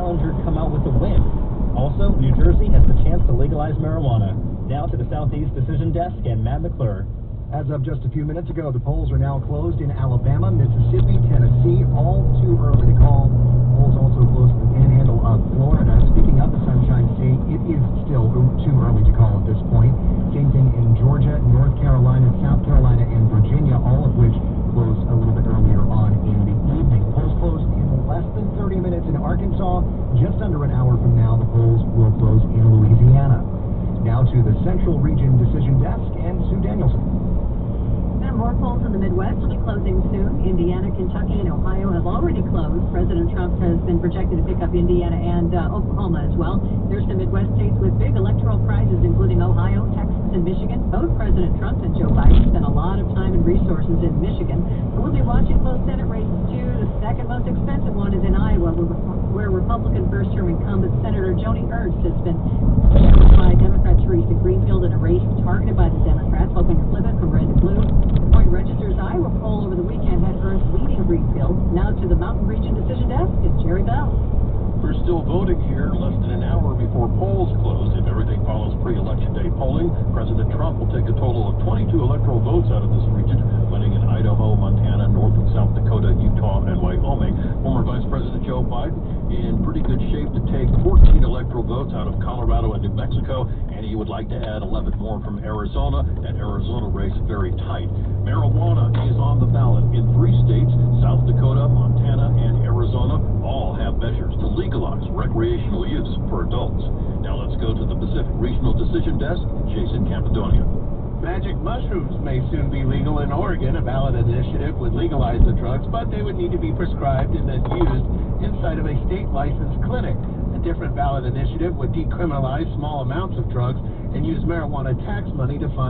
challenger come out with a win. Also, New Jersey has the chance to legalize marijuana. Now to the Southeast Decision Desk and Matt McClure. As of just a few minutes ago, the polls are now closed in Alabama, Mississippi, Tennessee, all too early to call. Polls also closed in the panhandle of Florida. Speaking of the Sunshine State, it is still too early to call at this point. Same thing in Georgia, North Carolina, South Carolina, and Virginia, all of which closed a little bit earlier on in the evening. Polls closed in less than 30 minutes in Arkansas. Just under an hour from now, the polls will close in Louisiana. Now to the Central Region Decision Desk and Sue Danielson. And more polls in the Midwest will be closing soon. Indiana, Kentucky, and Ohio have already closed. President Trump has been projected to pick up Indiana and Oklahoma as well. There's some Midwest states with big electoral prizes, including Ohio, Texas, and Michigan. Both President Trump and Joe Biden spent a lot of time and resources in Michigan. We'll be watching both Senate races, too. The second most expensive one is in Iowa, where Republican first-term incumbent Senator Joni Ernst has been by Democrat Teresa Greenfield in a race targeted by the Democrats, hoping to flip it from red to blue. The Point Register's Iowa poll over the weekend had Ernst leading Greenfield. Now to the Mountain Region Decision Desk and Jerry Bell. We're still voting here, less than an hour before polls close. If everything follows pre-election day polling, President Trump will take a total of 22 electoral votes out of this region, winning in Idaho, Montana, North and South Dakota, Utah, and Wyoming. Former Vice President Joe Biden in pretty good shape to take 14 electoral votes out of Colorado and New Mexico, and he would like to add 11 more from Arizona. That Arizona race very tight. Marijuana is on the ballot in 3 states, South Dakota, Montana, and Arizona. All have measures to legalize recreational use for adults. Now let's go to the Pacific Regional Decision Desk, Jason Campadonia. Magic mushrooms may soon be legal in Oregon. A ballot initiative would legalize the drugs, but they would need to be prescribed and then used inside of a state-licensed clinic. A different ballot initiative would decriminalize small amounts of drugs and use marijuana tax money to fund